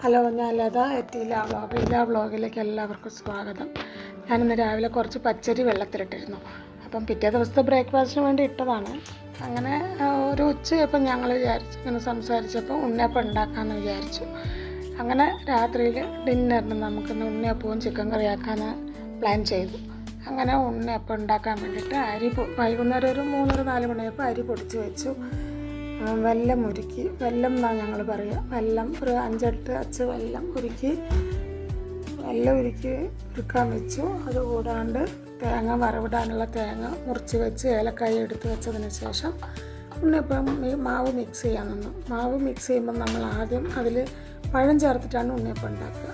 Hello, ഞാൻ ലത ലീല വ്ളോഗിലേക്ക് എല്ലാവർക്കും സ്വാഗതം. ഞാനിന്ന് രാവിലെ കുറച്ച് പച്ചരി വെള്ളത്തിലിട്ടിരുന്നു. അപ്പം പിറ്റേ ദിവസത്തെ ബ്രേക്ക്ഫാസ്റ്റിന് വേണ്ടി ഇട്ടതാണ്. അങ്ങനെ ഒരു ഉച്ചയപ്പം ഞങ്ങൾ വിചാരിച്ചു, ഇങ്ങനെ സംസാരിച്ചപ്പോൾ ഉണ്ണിയപ്പം ഉണ്ടാക്കാമെന്ന് വിചാരിച്ചു. അങ്ങനെ രാത്രിയിൽ ഡിന്നറിന് നമുക്കിന്ന് ഉണ്ണിയപ്പവും ചിക്കൻ കറിയാക്കാൻ പ്ലാൻ ചെയ്തു. അങ്ങനെ ഉണ്ണിയപ്പം ഉണ്ടാക്കാൻ വേണ്ടിയിട്ട് വൈകുന്നേരം ഒരു 3-4 മണിയപ്പോൾ അരി പൊടിച്ച് വെച്ചു. വെല്ലം ഉരുക്കി, വെല്ലം എന്നാണ് ഞങ്ങൾ പറയുക. വെല്ലം ഒരു 5-8 അച്ച് വെല്ലം ഉരുക്കി ഉരുക്കാൻ വെച്ചു. അതുകൂടാണ്ട് തേങ്ങ വറവിടാനുള്ള തേങ്ങ മുറിച്ച് വെച്ച് ഏലക്കായ എടുത്ത് വെച്ചതിന് ശേഷം ഉണ്ണിയപ്പം മാവ് മിക്സ് ചെയ്യാൻ നിന്നു. മാവ് മിക്സ് ചെയ്യുമ്പോൾ നമ്മൾ ആദ്യം അതിൽ പഴം ചേർത്തിട്ടാണ് ഉണ്ണിയപ്പം ഉണ്ടാക്കുക.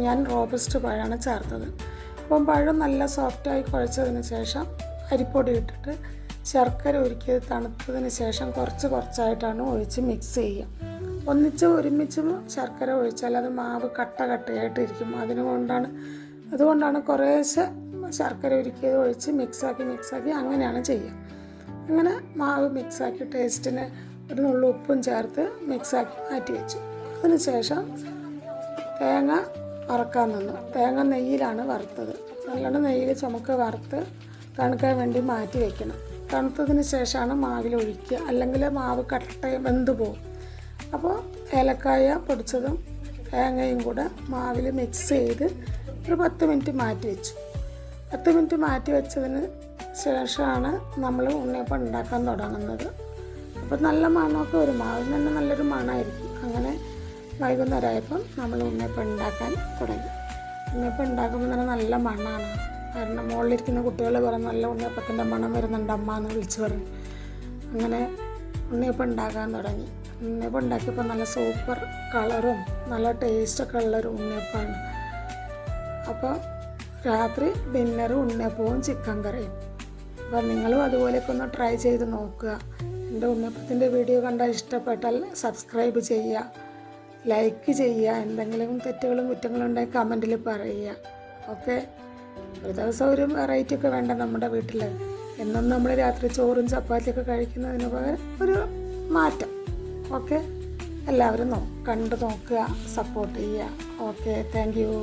ഞാൻ റോബസ്റ്റ് പഴമാണ് ചേർത്തത്. അപ്പം പഴം നല്ല സോഫ്റ്റായി കുഴച്ചതിന് ശേഷം അരിപ്പൊടി ഇട്ടിട്ട് ശർക്കര ഉരുക്കിയത് തണുത്തതിന് ശേഷം കുറച്ചായിട്ടാണ് ഒഴിച്ച് മിക്സ് ചെയ്യുക. ഒരുമിച്ച് ശർക്കര ഒഴിച്ചാൽ അത് മാവ് കട്ടയായിട്ടിരിക്കും. അതുകൊണ്ടാണ് കുറേശ്ശെ ശർക്കര ഉരുക്കിയത് ഒഴിച്ച് മിക്സാക്കി അങ്ങനെയാണ് ചെയ്യുക. അങ്ങനെ മാവ് മിക്സാക്കി ടേസ്റ്റിന് ഒരു നുള്ളു ഉപ്പും ചേർത്ത് മിക്സാക്കി മാറ്റി വെച്ചു. അതിന് ശേഷം തേങ്ങ വറക്കാൻ നിന്നു. തേങ്ങ നെയ്യിലാണ് വറുത്തത്. നല്ലോണം നെയ്യിൽ ചുമക്ക് വറുത്ത് തണുക്കാൻ വേണ്ടി മാറ്റി വയ്ക്കണം. തണുത്തതിന് ശേഷമാണ് മാവിൽ ഒഴിക്കുക, അല്ലെങ്കിൽ മാവ് വെന്ത് പോകും. അപ്പോൾ ഏലക്കായ പൊടിച്ചതും തേങ്ങയും കൂടെ മാവിൽ മിക്സ് ചെയ്ത് ഒരു 10 മിനിറ്റ് മാറ്റി വെച്ചു. 10 മിനിറ്റ് മാറ്റി വെച്ചതിന് ശേഷമാണ് നമ്മൾ ഉണ്ണിയപ്പം ഉണ്ടാക്കാൻ തുടങ്ങുന്നത്. അപ്പോൾ നല്ല മണമൊക്കെ വരും, മാവിൽ തന്നെ നല്ലൊരു മണമായിരിക്കും. അങ്ങനെ വൈകുന്നേരമായപ്പം നമ്മൾ ഉണ്ണിയപ്പം ഉണ്ടാക്കാൻ തുടങ്ങി. ഉണ്ണിയപ്പം ഉണ്ടാക്കുമ്പോൾ തന്നെ നല്ല മണമാണ്. കാരണം മുകളിലിരിക്കുന്ന കുട്ടികൾ പറയും നല്ല ഉണ്ണിയപ്പത്തിൻ്റെ മണം വരുന്നുണ്ട് അമ്മ എന്ന് വിളിച്ച് പറയും. അങ്ങനെ ഉണ്ണിയപ്പം ഉണ്ടാക്കാൻ തുടങ്ങി. ഉണ്ണിയപ്പം ഉണ്ടാക്കിയപ്പോൾ നല്ല സൂപ്പർ കളറും നല്ല ടേസ്റ്റൊക്കെ ഉള്ളൊരു ഉണ്ണിയപ്പമാണ്. അപ്പോൾ രാത്രി ഡിന്നറും ഉണ്ണിയപ്പവും ചിക്കൻ കറിയും. അപ്പോൾ നിങ്ങളും അതുപോലെയൊക്കെ ഒന്ന് ട്രൈ ചെയ്ത് നോക്കുക. എൻ്റെ ഉണ്ണിയപ്പത്തിൻ്റെ വീഡിയോ കണ്ടാൽ ഇഷ്ടപ്പെട്ടാൽ സബ്സ്ക്രൈബ് ചെയ്യുക, ലൈക്ക് ചെയ്യുക. എന്തെങ്കിലും തെറ്റുകളും കുറ്റങ്ങളും ഉണ്ടെങ്കിൽ കമൻറ്റിൽ പറയുക. ഓക്കെ. ഒരു ദിവസം ഒരു വെറൈറ്റി ഒക്കെ വേണ്ട നമ്മുടെ വീട്ടിൽ. എന്നും നമ്മൾ രാത്രി ചോറും ചപ്പാത്തിയൊക്കെ കഴിക്കുന്നതിന് പകരം ഒരു മാറ്റം. ഓക്കെ. എല്ലാവരും കണ്ടു നോക്കുക, സപ്പോർട്ട് ചെയ്യുക. Okay, thank you.